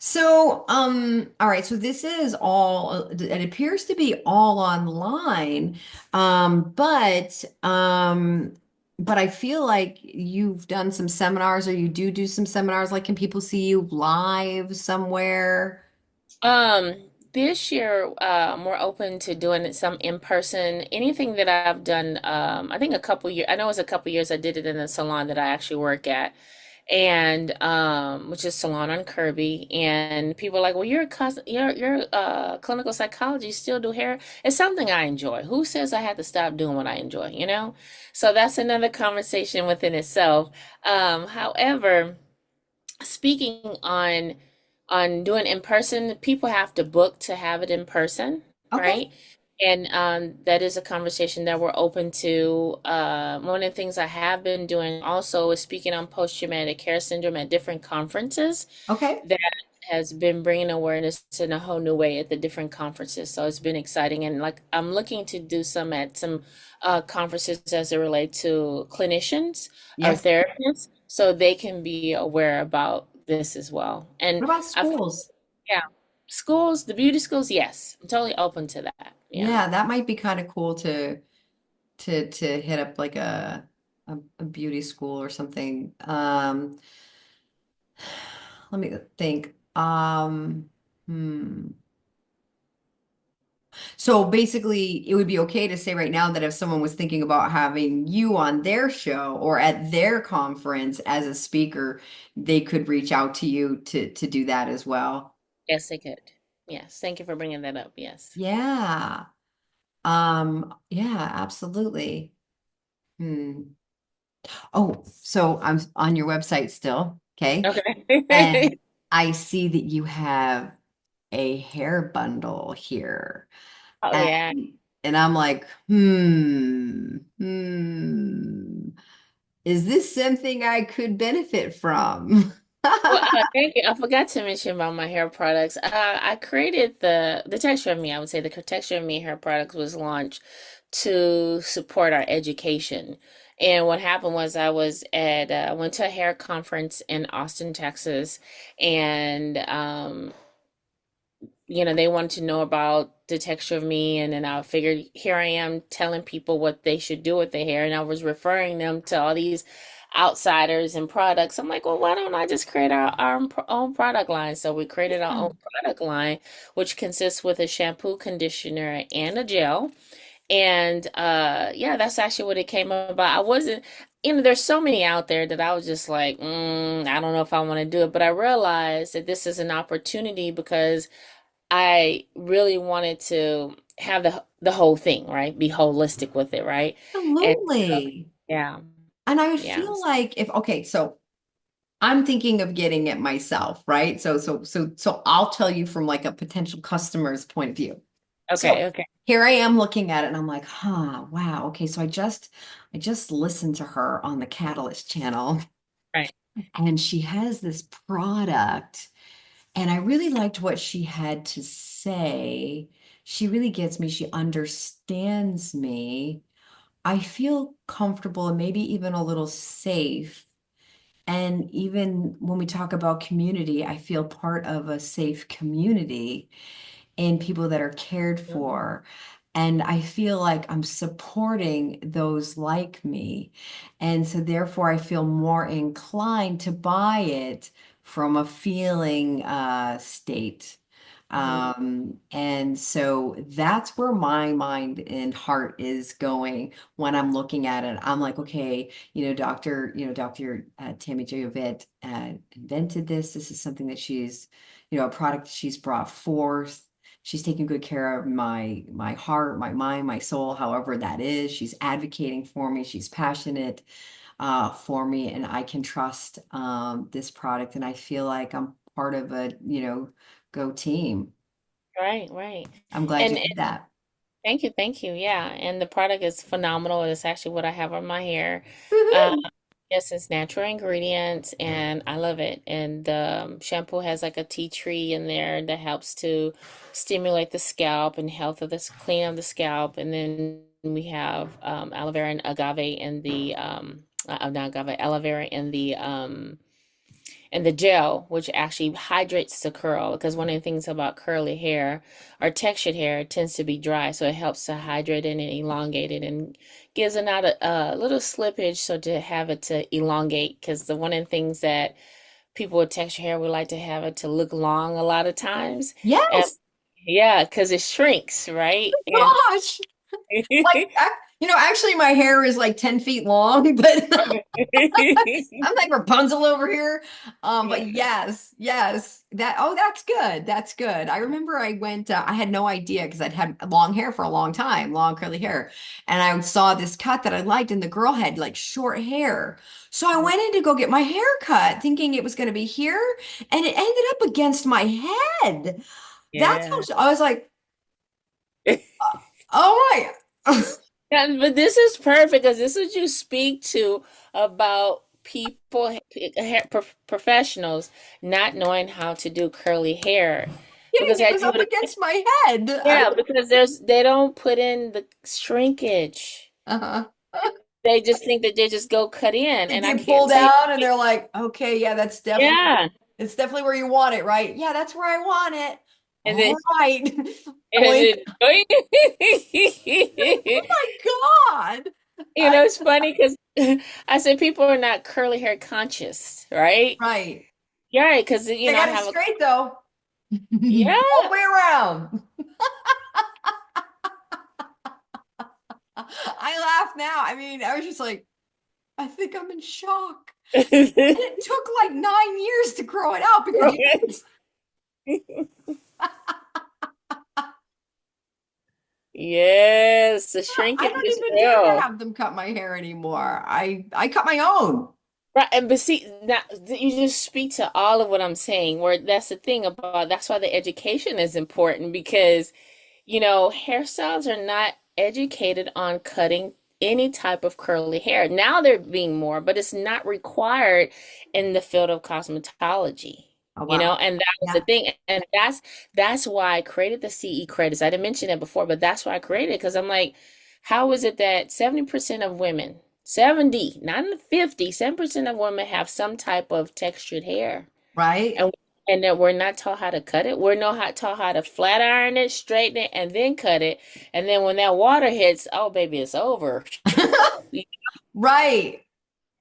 So, all right, so this is all, it appears to be all online. But I feel like you've done some seminars or you do some seminars. Like, can people see you live somewhere? This year, we're open to doing it some in person. Anything that I've done, I think a couple years, I know it was a couple years I did it in the salon that I actually work at, and which is Salon on Kirby. And people are like, well, you're clinical psychology, you still do hair. It's something I enjoy. Who says I had to stop doing what I enjoy, you know? So that's another conversation within itself. However, speaking on doing in person, people have to book to have it in person, Okay. right? And that is a conversation that we're open to. One of the things I have been doing also is speaking on post-traumatic hair syndrome at different conferences. Okay. That has been bringing awareness in a whole new way at the different conferences. So it's been exciting. And like I'm looking to do some at some conferences as it relates to clinicians or Yes. therapists so they can be aware about this as well. What And about I feel, schools? yeah, schools, the beauty schools, yes, I'm totally open to that. Yeah. Yeah, that might be kind of cool to hit up like a beauty school or something. Let me think. Hmm. So basically, it would be okay to say right now that if someone was thinking about having you on their show or at their conference as a speaker, they could reach out to you to do that as well. Yes, they could. Yes. Thank you for bringing that up. Yes. Yeah. Yeah, absolutely. Hmm. Oh, so I'm on your website still. Okay. And Okay. I see that you have a hair bundle here. Oh, yeah. And and I'm like, is this something I could benefit from? Well, thank you. I forgot to mention about my hair products. I created the Texture of Me. I would say the Texture of Me hair products was launched to support our education. And what happened was I went to a hair conference in Austin, Texas, and they wanted to know about the texture of me, and then I figured here I am telling people what they should do with their hair, and I was referring them to all these outsiders and products. I'm like, well, why don't I just create our own product line? So we created our own Yeah. product line, which consists with a shampoo, conditioner, and a gel. And yeah, that's actually what it came about. I wasn't, there's so many out there that I was just like, I don't know if I want to do it. But I realized that this is an opportunity because I really wanted to have the whole thing, right? Be holistic with it, right? And so, Absolutely. yeah, And I yeah. feel like if, okay, so I'm thinking of getting it myself, right? So I'll tell you from like a potential customer's point of view. So Okay, okay. here I am looking at it and I'm like, huh, wow. Okay, so I just listened to her on the Catalyst channel Right. and she has this product and I really liked what she had to say. She really gets me. She understands me. I feel comfortable and maybe even a little safe. And even when we talk about community, I feel part of a safe community and people that are cared for. And I feel like I'm supporting those like me. And so therefore I feel more inclined to buy it from a feeling state. Mhm. And so that's where my mind and heart is going when I'm looking at it. I'm like, okay, Dr. Tammy Jolivette invented this. This is something that a product she's brought forth. She's taking good care of my heart, my mind, my soul, however that is. She's advocating for me. She's passionate for me, and I can trust this product. And I feel like I'm part of a, go team. Right, right. I'm glad you And did that. thank you, thank you. Yeah, and the product is phenomenal. It's actually what I have on my hair. Uh, Woohoo! yes, it's natural ingredients, and I love it. And the shampoo has like a tea tree in there that helps to stimulate the scalp and health of this clean of the scalp. And then we have aloe vera and agave in the not agave, aloe vera in the and the gel, which actually hydrates the curl, because one of the things about curly hair or textured hair, it tends to be dry, so it helps to hydrate it and elongate it and gives it out a little slippage, so to have it to elongate, because the one of the things that people with textured hair would like to have it to look long a lot of times. And Yes. yeah, because it shrinks, right? And Gosh. Actually my hair is like 10 feet long, but I'm like Rapunzel over here. But yeah. yes, yes, that's good. That's good. I remember I had no idea because I'd had long hair for a long time, long curly hair. And I saw this cut that I liked, and the girl had like short hair. So I went in to go get my hair cut, thinking it was going to be here, and it ended up against my head. That's Yeah. how I was like, oh my. And, but this is perfect because this is what you speak to about people, professionals not knowing how to do curly hair. Kidding, Because it as was you up would, against my head. yeah, because they don't put in the shrinkage. Uh-huh. They just think that they just go cut in, and I They pull can't tell you. down and they're like, okay, yeah, that's definitely Yeah, it's definitely where you want it, right? Yeah, that's where I want it. and All then right. and Blink. then Oh my God. I it's funny because I said people are not curly hair conscious, right? right. Yeah, right, because They I got it have a straight though. All the yeah. way around. I laugh now. I mean, I was just like, I think I'm in shock. And it took like 9 years to grow it out because Yes, the I shrinkage don't is even dare to real. have them cut my hair anymore. I cut my own. Right, and but see, now you just speak to all of what I'm saying, where that's the thing about that's why the education is important because, hairstyles are not educated on cutting any type of curly hair. Now they're being more, but it's not required in the field of cosmetology. Oh wow. And that was the Yeah. thing. And that's why I created the CE credits. I didn't mention it before, but that's why I created it because I'm like, how is it that 70% of women, 70, not in the 50, 7% of women have some type of textured hair? Right? And And then we're not taught how to cut it. Taught how to flat iron it, straighten it, and then cut it. And then when that water hits, oh baby, it's over. Right.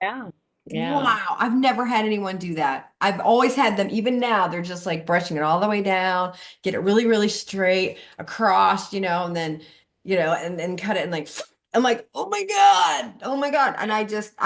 Yeah. Yeah. Wow, I've never had anyone do that. I've always had them, even now, they're just like brushing it all the way down, get it really, really straight across, and then, and cut it and like, I'm like, oh my God, oh my God. And I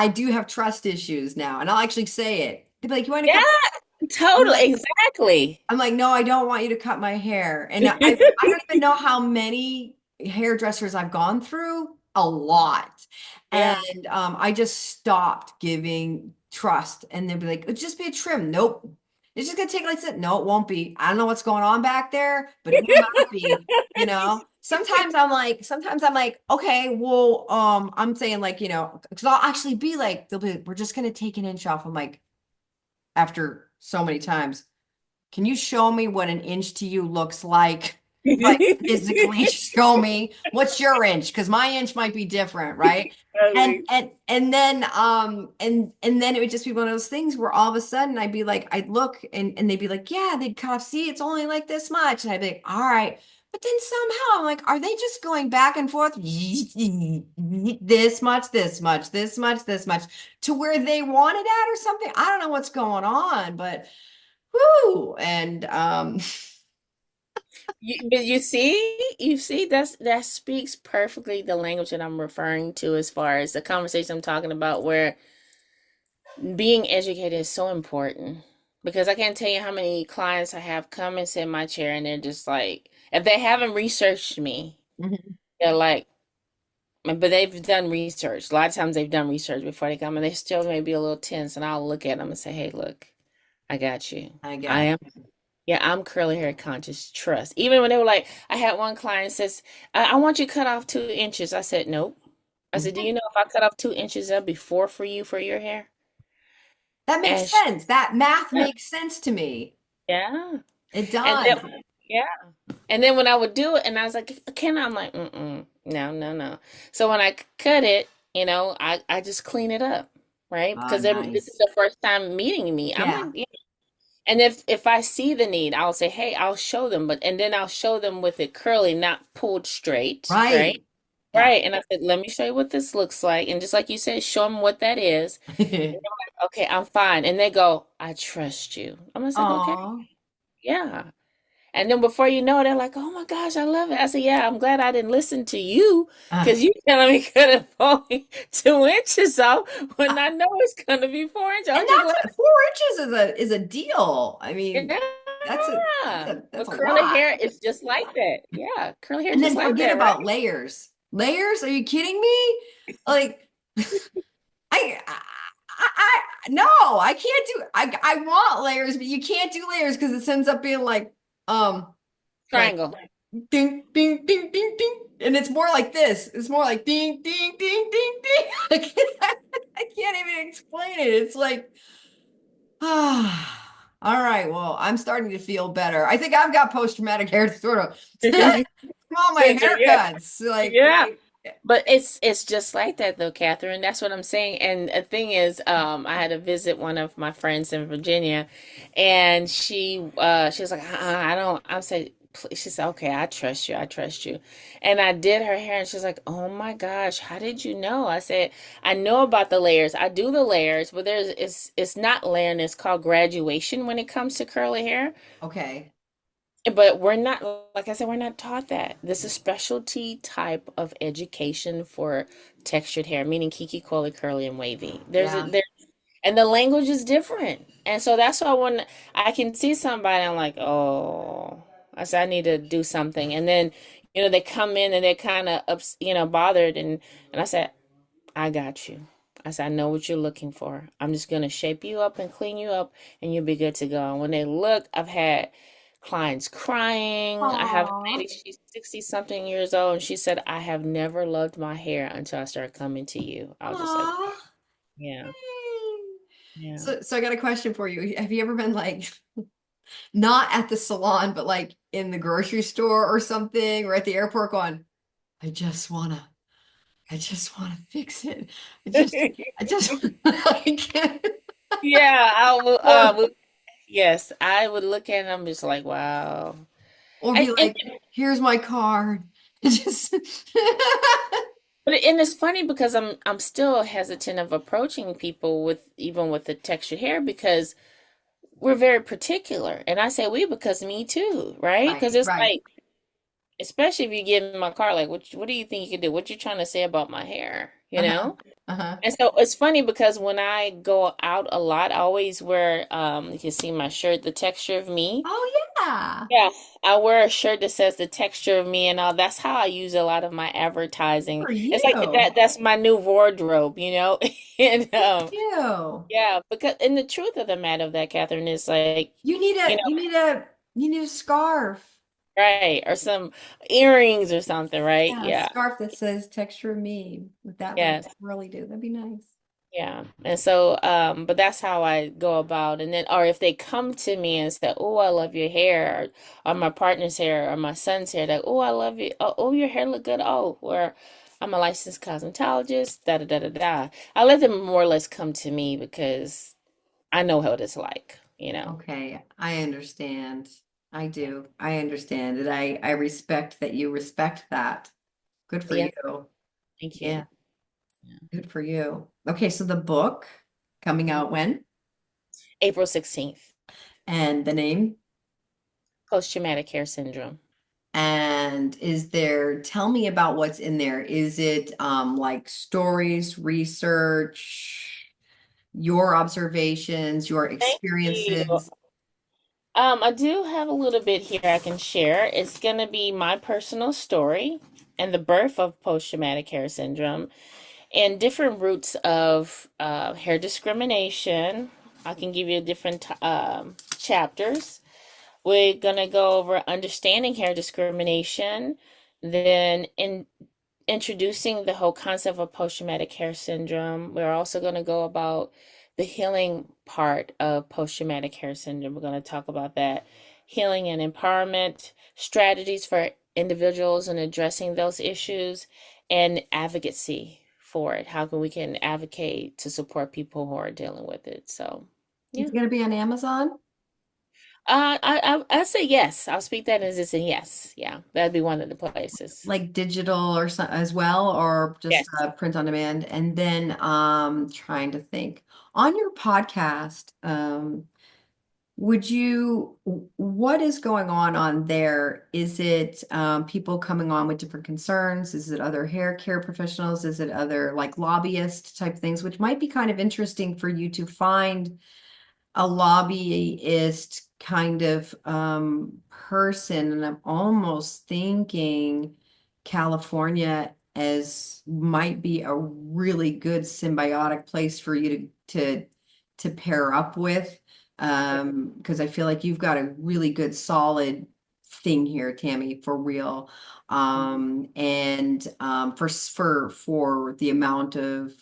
do have trust issues now. And I'll actually say it. They'd be like, you want to cut? Yeah, I'm totally. like, Exactly. no, I don't want you to cut my hair. And I don't even know how many hairdressers I've gone through, a lot. Yeah. And I just stopped giving trust. And they'd be like, it'd just be a trim. Nope. It's just gonna take like that. No, it won't be. I don't know what's going on back there, but it will not be, sometimes I'm like, okay, well, I'm saying like, because I'll actually be like, they'll be, we're just gonna take an inch off. I'm like, after so many times. Can you show me what an inch to you looks like? Like physically show me what's your inch because my inch might be different, right? And Totally. then it would just be one of those things where all of a sudden I'd be like, I'd look and they'd be like, yeah, they'd cut off, see, it's only like this much. And I'd be like, all right. But then somehow I'm like, are they just going back and forth? This much, this much, this much, this much to where they want it at or something? I don't know what's going on, but whoo. And But you see, that speaks perfectly the language that I'm referring to as far as the conversation I'm talking about, where being educated is so important. Because I can't tell you how many clients I have come and sit in my chair and they're just like, if they haven't researched me, Mhm. they're like, but they've done research. A lot of times they've done research before they come and they still may be a little tense. And I'll look at them and say, hey, look, I got you. I I got am. Yeah, I'm curly hair conscious. Trust. Even when they were like, I had one client says, I want you to cut off 2 inches. I said, nope. I said, do it. you know if I cut off 2 inches, that'd be four for you for your hair? That makes And she, sense. That math yeah, makes sense to me. yeah. It And then, does. yeah. And then when I would do it, and I was like, can I? I'm like, mm-mm, no, no, no. So when I cut it, I just clean it up, right? Oh, Because this is nice. the first time meeting me. I'm like, Yeah. yeah. And if I see the need, I'll say, hey, I'll show them, and then I'll show them with it curly, not pulled straight, right? Right. Yeah. Right. And I said, let me show you what this looks like. And just like you said, show them what that is. And they're like, okay, I'm fine. And they go, I trust you. I'm just like, okay, Oh. yeah. And then before you know it, they're like, oh my gosh, I love it. I said, yeah, I'm glad I didn't listen to you Uh, because you telling me cut it only 2 inches off when I know it's gonna be 4 inches. and Aren't you glad? 4 inches is a deal. I mean, Yeah. that's But a curly lot. hair is just like that. Yeah. Curly hair And just then like forget that, right? about layers. Layers? Are you kidding me? Like no, I can't do I want layers, but you can't do layers because it ends up being um like Triangle. ding ding ding ding ding. And it's more like this. It's more like ding ding ding ding ding. I can't even explain it. It's like all right, well, I'm starting to feel better. I think I've got post-traumatic hair disorder from all my Syndrome, yeah. haircuts. Like, Yeah. But it's just like that though, Catherine. That's what I'm saying. And the thing is, I had to visit one of my friends in Virginia, and she was like, I don't. I said, please. She said, okay, I trust you. I trust you. And I did her hair, and she's like, oh my gosh, how did you know? I said, I know about the layers. I do the layers, but it's not layering. It's called graduation when it comes to curly hair. okay. But we're not, like I said, we're not taught that. This is a specialty type of education for textured hair, meaning kiki, coily, curly, and wavy. Yeah. And the language is different. And so that's why when I can see somebody, I'm like, oh, I said, I need to do something. And then, they come in and they're kind of, bothered. And I said, I got you. I said, I know what you're looking for. I'm just going to shape you up and clean you up, and you'll be good to go. And when they look, I've had clients crying. I have a Aw. lady, she's 60 something years old, and she said, I have never loved my hair until I started coming to you. I was just like, Aw. yeah, yeah. So I got a question for you. Have you ever been like not at the salon, but like in the grocery store or something, or at the airport going, I just wanna, I just wanna fix it. I just, I just, I can't. Yeah, I will, Or, Yes, I would look at it, I'm just like, wow. Or be And like, here's my card. Just and it's funny because I'm still hesitant of approaching people with even with the textured hair because we're very particular. And I say we because me too, right? Because right, it's right. like, especially if you get in my car, like, what do you think you can do? What you trying to say about my hair? You Uh-huh. know? Uh-huh. And so it's funny because when I go out a lot, I always wear, you can see my shirt, the texture of me. Oh yeah. Yeah, I wear a shirt that says the texture of me and all. That's how I use a lot of my Good advertising. for It's like you. that's my new wardrobe, you know? And Good for you. yeah, because and the truth of the matter of that, Catherine, is like, You need you a know, you need a you need a scarf. right, or some earrings or something, right? Yeah, a Yeah. scarf that says texture of me with that little Yes. swirly do. That'd be nice. Yeah. And so, but that's how I go about. And then, or if they come to me and say, "Oh, I love your hair," or my partner's hair, or my son's hair, like, "Oh, I love you. Oh, your hair look good." Oh, or I'm a licensed cosmetologist. Da da da da da. I let them more or less come to me because I know what it's like. You know. Okay, I understand. I Yeah. do. I understand it. I respect that you respect that. Good for Yeah. you. Thank you. Yeah, good for you. Okay, so the book coming Mhm. out when? April 16th, And the name? post-traumatic hair syndrome. And is there, tell me about what's in there. Is it like stories, research, your observations, your Thank you. experiences? I do have a little bit here I can share. It's going to be my personal story and the birth of post-traumatic hair syndrome and different roots of hair discrimination. I can give you different chapters. We're going to go over understanding hair discrimination, then introducing the whole concept of post-traumatic hair syndrome. We're also going to go about the healing part of post-traumatic hair syndrome. We're going to talk about that healing and empowerment strategies for individuals and addressing those issues and advocacy for it. How can we can advocate to support people who are dealing with it? So, It's yeah. going to be on Amazon, I say yes. I'll speak that as it's a yes. Yeah, that'd be one of the places. like digital or so, as well, or just Yes. print on demand. And then trying to think on your podcast, would you, what is going on there? Is it people coming on with different concerns? Is it other hair care professionals? Is it other like lobbyist type things, which might be kind of interesting for you to find a lobbyist kind of person, and I'm almost thinking California as might be a really good symbiotic place for you to pair up with. Because I feel like you've got a really good solid thing here, Tammy, for real. And for the amount of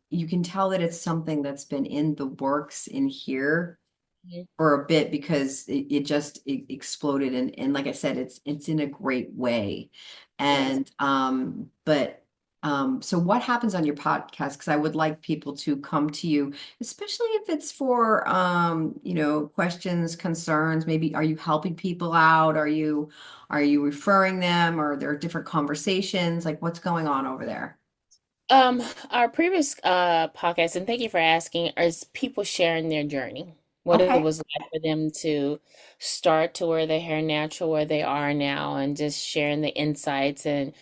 you can tell that it's something that's been in the works in here Mhm. for a bit because it exploded, and like I said, it's in a great way. Yes. And but so what happens on your podcast? Because I would like people to come to you, especially if it's for questions, concerns. Maybe are you helping people out? Are you referring them? Or are there different conversations? Like what's going on over there? Um, our previous podcast, and thank you for asking, is people sharing their journey, what it Okay. was like for them to start to wear their hair natural where they are now, and just sharing the insights. And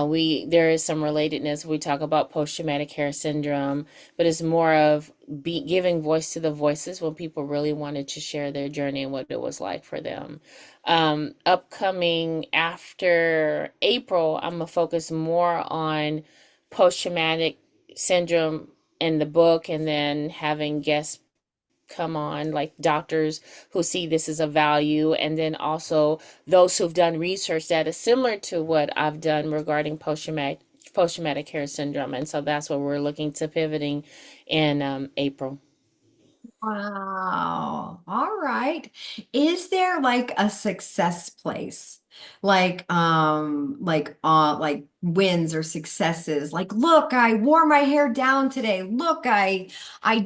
we there is some relatedness. We talk about post-traumatic hair syndrome, but it's more of giving voice to the voices when people really wanted to share their journey and what it was like for them. Upcoming after April, I'm gonna focus more on post-traumatic syndrome in the book, and then having guests come on like doctors who see this as a value, and then also those who've done research that is similar to what I've done regarding post-traumatic hair syndrome. And so that's what we're looking to pivoting in April. Wow. All right. Is there like a success place? like wins or successes. Like, look, I wore my hair down today. Look, I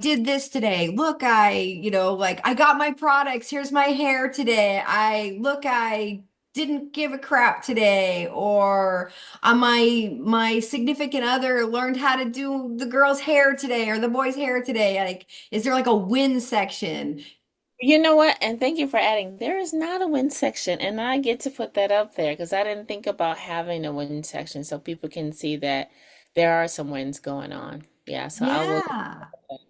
did this today. Look, like I got my products. Here's my hair today. I didn't give a crap today, or my significant other learned how to do the girl's hair today or the boy's hair today. Like, is there like a win section? You know what? And thank you for adding. There is not a win section, and I get to put that up there because I didn't think about having a win section so people can see that there are some wins going on. Yeah, so I will. Yeah.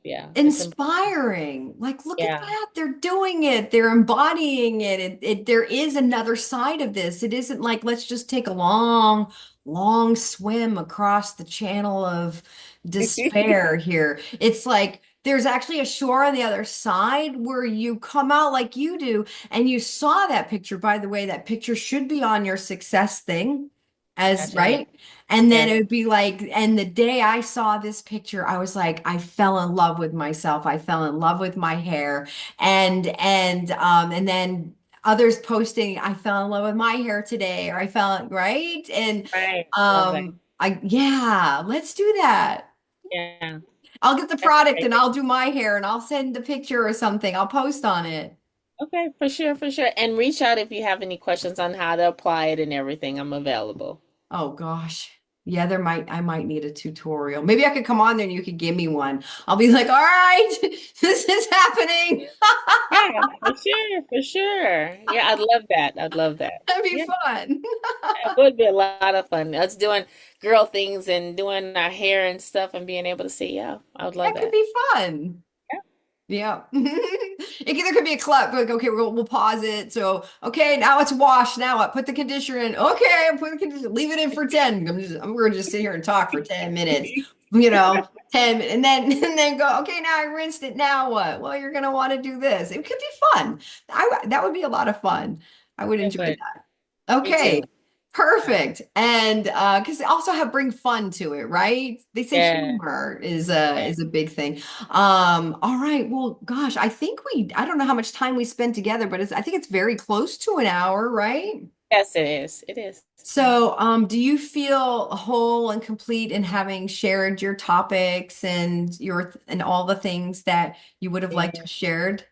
Yeah, it's important. Inspiring. Like, look at Yeah. that. They're doing it. They're embodying it. There is another side of this. It isn't like, let's just take a long, long swim across the channel of despair here. It's like there's actually a shore on the other side where you come out like you do. And you saw that picture. By the way, that picture should be on your success thing as Gotcha. Yeah. right. And then it Yes. would be like, and the day I saw this picture, I was like, I fell in love with myself. I fell in love with my hair. And then others posting, I fell in love with my hair today, or I fell, right? And Right. Love that. yeah, let's do that. Yeah. I'll get the That's product and great. I'll do my hair and I'll send a picture or something. I'll post on it. Okay, for sure, for sure. And reach out if you have any questions on how to apply it and everything. I'm available. Oh gosh. Yeah, I might need a tutorial. Maybe I could come on there and you could give me one. I'll be like, all right, this is happening. Yeah, for sure, for sure. Yeah, I'd love that. I'd love that. That'd be Yeah, fun. it would be a lot of fun. Us doing girl things and doing our hair and stuff and being able to see. Yeah, I would love That could that. be fun. Yeah, Yeah. It either could be a club, like, okay, we'll pause it. So, okay, now it's wash. Now what? Put the conditioner in. Okay, I'm putting the conditioner, leave it in for 10. We're gonna just sit here and talk for 10 minutes, 10, and then and then go, okay, now I rinsed it. Now what? Well, you're gonna want to do this. It could be fun. That would be a lot of fun. I would it enjoy would. that. Me too. Okay. Yeah. Perfect. And because they also have bring fun to it, right? They say Yeah. humor Yeah. is a big thing. All right. Well, gosh, I don't know how much time we spent together, but I think it's very close to an hour, right? Yes, it is. It is. So, do you feel whole and complete in having shared your topics and and all the things that you would have liked to Yeah. have shared?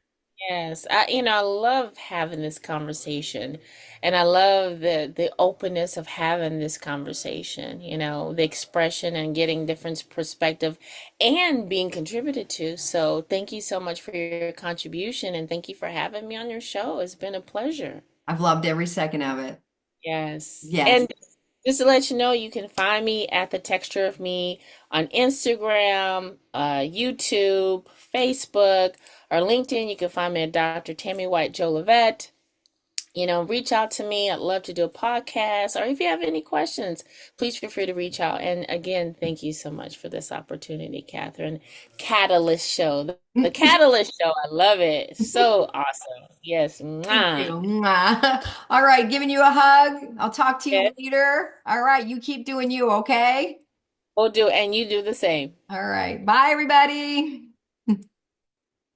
Yes, I love having this conversation, and I love the openness of having this conversation, the expression and getting different perspective and being contributed to. So thank you so much for your contribution, and thank you for having me on your show. It's been a pleasure. I've loved every second of it. Yes. Yes. And just to let you know, you can find me at The Texture of Me on Instagram, YouTube, Facebook, or LinkedIn. You can find me at Dr. Tammy White Jolivette. Reach out to me. I'd love to do a podcast. Or if you have any questions, please feel free to reach out. And again, thank you so much for this opportunity, Catherine. Catalyst Show. The Catalyst Show. I love it. So awesome. Yes. Thank you. Mwah. Mwah. All right, giving you a hug. I'll talk to you Yes, later. All right, you keep doing you, okay? we'll do. And you do the same. All right. Bye, everybody.